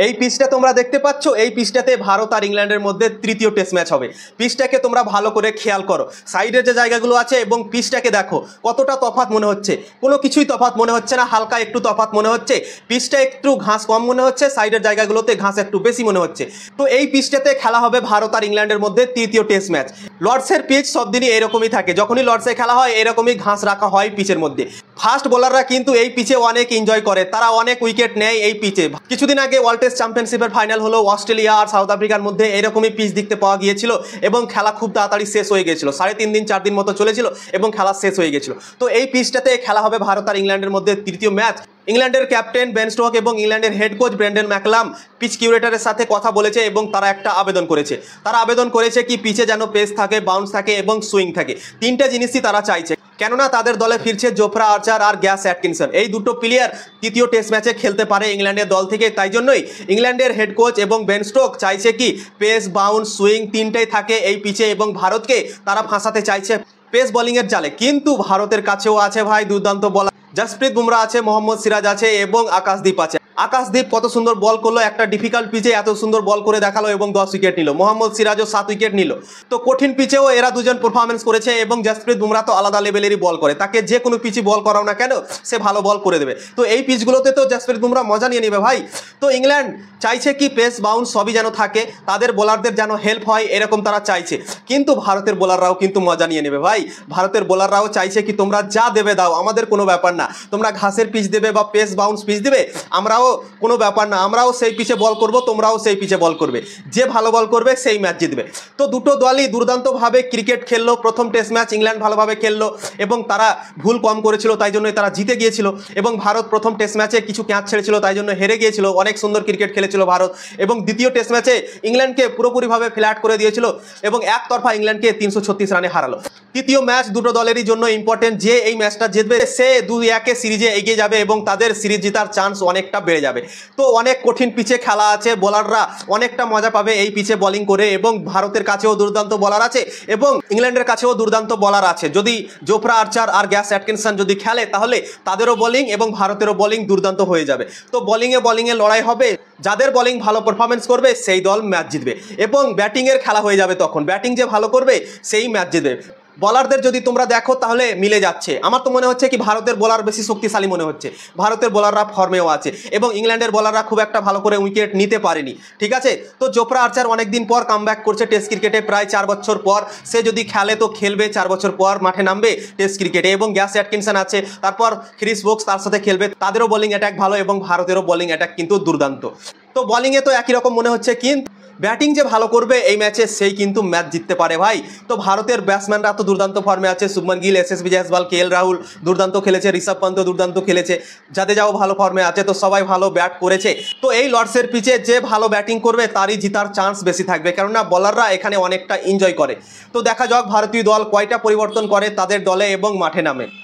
এই পিচটা তোমরা দেখতে পাচ্ছ, এই পিচটাতে ভারত আর ইংল্যান্ডের মধ্যে তৃতীয় টেস্ট ম্যাচ হবে। পিচটাকে তোমরা ভালো করে খেয়াল করো, সাইডের যে জায়গাগুলো আছে এবং পিচটাকে দেখো কতটা তফাৎ মনে হচ্ছে। কোনো কিছুই তফাৎ মনে হচ্ছে না, হালকা একটু তফাৎ মনে হচ্ছে। পিচটা একটু ঘাস কম মনে হচ্ছে, সাইডের জায়গাগুলোতে ঘাস একটু বেশি মনে হচ্ছে। তো এই পিচটাতে খেলা হবে ভারত আর ইংল্যান্ডের মধ্যে তৃতীয় টেস্ট ম্যাচ। লর্ডসের পিচ সব দিনই এরকমই থাকে, যখনই লর্ডসে খেলা হয় এরকমই ঘাস রাখা হয় পিচের মধ্যে। ফাস্ট বোলাররা কিন্তু এই পিচে অনেক এনজয় করে, তারা অনেক উইকেট নেয় এই পিচে। কিছুদিন আগে ওয়ার্ল্ড টেস্ট চ্যাম্পিয়নশিপের ফাইনাল হলো অস্ট্রেলিয়া আর সাউথ আফ্রিকার মধ্যে, এরকমই পিচ দেখতে পাওয়া গিয়েছিল এবং খেলা খুব তাড়াতাড়ি শেষ হয়ে গেছিল। 3.5 দিন 4 দিন মতো চলেছিল এবং খেলা শেষ হয়ে গেছিল। তো এই পিচটাতে খেলা হবে ভারত আর ইংল্যান্ডের মধ্যে তৃতীয় ম্যাচ। ইংল্যান্ডের ক্যাপ্টেন বেন স্টোক এবং ইংল্যান্ডের হেড কোচ ব্রেন্ডন ম্যাকলাম পিচ কিউরেটরের সাথে কথা বলেছে এবং তারা একটা আবেদন করেছে। তারা আবেদন করেছে কি পিচে যেন পেস থাকে, বাউন্স থাকে এবং সুইং থাকে, তিনটা জিনিসই তারা চাইছে। কেননা তাদের দলে ফিরছে জোফরা আর্চার আর গ্যাস অ্যাটকিনসন, এই দুটো প্লেয়ার তৃতীয় টেস্ট ম্যাচে খেলতে পারে ইংল্যান্ডের দল থেকে। তাই জন্যই ইংল্যান্ডের হেড কোচ এবং বেন স্টোক চাইছে কি পেস, বাউন্স, সুইং তিনটাই থাকে এই পিচে এবং ভারতকে তারা ফাঁসাতে চাইছে পেস বোলিংয়ের জালে। কিন্তু ভারতের কাছেও আছে ভাই দুর্দান্ত বলার, জসপ্রীত বুমরা আছে, মোহাম্মদ সিরাজ আছে এবং আকাশদীপ আছে। আকাশদীপ কত সুন্দর বল করলো, একটা ডিফিকাল্ট পিচে এত সুন্দর বল করে দেখালো এবং 10 উইকেট নিল। মোহাম্মদ সিরাজও 7 উইকেট নিল। তো কঠিন পিচেও এরা দুজন পারফরমেন্স করেছে এবং জসপ্রীত বুমরা তো আলাদা লেভেলেরই বল করে, তাকে যে কোনো পিচে বল করাও না কেন সে ভালো বল করে দেবে। তো এই পিচগুলোতে তো জসপ্রীত বুমরা মজা নিয়ে নেবে ভাই। তো ইংল্যান্ড চাইছে কি পেস, বাউন্স সবই যেন থাকে, তাদের বোলারদের যেন হেল্প হয় এরকম তারা চাইছে। কিন্তু ভারতের বোলাররাও কিন্তু মজা নিয়ে নেবে ভাই। ভারতের বোলাররাও চাইছে কি তোমরা যা দেবে দাও, আমাদের কোনো ব্যাপার না, তোমরা ঘাসের পিচ দেবে বা পেস বাউন্স পিচ দেবে, আমরাও কোনো ব্যাপার না, আমরাও সেই পিচে বল করব, তোমরাও সেই পিচে বল করবে, যে ভালো বল করবে সেই ম্যাচ জিতবে। তো দুটো দলই দুর্দান্তভাবে ক্রিকেট খেললো। প্রথম টেস্ট ম্যাচ ইংল্যান্ড ভালোভাবে খেললো এবং তারা ভুল কম করেছিল, তাই জন্যই তারা জিতে গিয়েছিল। এবং ভারত প্রথম টেস্ট ম্যাচে কিছু ক্যাচ ছেড়েছিল, তাই জন্য হেরে গিয়েছিল। অনেক সুন্দর ক্রিকেট খেলেছিল ভারত এবং দ্বিতীয় টেস্ট ম্যাচে ইংল্যান্ডকে পুরোপুরিভাবে ফ্ল্যাট করে দিয়েছিল এবং একতরফা ইংল্যান্ডকে 336 রানে হারালো। তৃতীয় ম্যাচ দুটো দলেরই জন্য ইম্পর্টেন্ট, যে এই ম্যাচটা জিতবে সে 2-1 সিরিজে এগিয়ে যাবে এবং তাদের সিরিজ জেতার চান্স অনেকটা বেড়ে যাবে। তো অনেক কঠিন পিচে খেলা আছে, বোলাররা অনেকটা মজা পাবে এই পিচে বোলিং করে এবং ভারতের কাছেও দুর্দান্ত বোলার আছে এবং ইংল্যান্ডের কাছেও দুর্দান্ত বোলার আছে। যদি জোফরা আর্চার আর গ্যাস অ্যাটকিনসন যদি খেলে তাহলে তাদেরও বোলিং এবং ভারতেরও বোলিং দুর্দান্ত হয়ে যাবে। তো বোলিংয়ে লড়াই হবে, যাদের বোলিং ভালো পারফরমেন্স করবে সেই দল ম্যাচ জিতবে এবং ব্যাটিংয়ের খেলা হয়ে যাবে, তখন ব্যাটিং যে ভালো করবে সেই ম্যাচ জিতবে। বলারদের যদি তোমরা দেখো তাহলে মিলে যাচ্ছে, আমার তো মনে হচ্ছে কি ভারতের বোলার বেশি শক্তিশালী মনে হচ্ছে, ভারতের বোলাররা ফর্মেও আছে এবং ইংল্যান্ডের বোলাররা খুব একটা ভালো করে উইকেট নিতে পারেনি, ঠিক আছে। তো জোফরা আর্চার অনেকদিন পর কামব্যাক করছে টেস্ট ক্রিকেটে, প্রায় 4 বছর পর সে যদি খেলে তো খেলবে, 4 বছর পর মাঠে নামবে টেস্ট ক্রিকেটে। এবং গ্যাস অ্যাটকিনসন আছে, তারপর ক্রিস ব্রুকস তার সাথে খেলবে, তাদেরও বোলিং অ্যাটাক ভালো এবং ভারতেরও বোলিং অ্যাটাক কিন্তু দুর্দান্ত। তো বোলিংয়ে তো একই রকম মনে হচ্ছে, কিন্তু ব্যাটিং যে ভালো করবে এই ম্যাচে সেই কিন্তু ম্যাচ জিততে পারে ভাই। তো ভারতের ব্যাটসম্যানরা তো দুর্দান্ত ফর্মে আছে, শুভমান গিল, SSB জয়সওয়াল, KL রাহুল দুর্দান্ত খেলেছে, ঋষভ পন্ত দুর্দান্ত খেলেছে, জাদেজাও ভালো ফর্মে আছে, তো সবাই ভালো ব্যাট করেছে। তো এই লর্ডসের পিচে যে ভালো ব্যাটিং করবে তারই জিতার চান্স বেশি থাকবে, কেননা বলাররা এখানে অনেকটা এনজয় করে। তো দেখা যাক ভারতীয় দল কয়টা পরিবর্তন করে তাদের দলে এবং মাঠে নামে।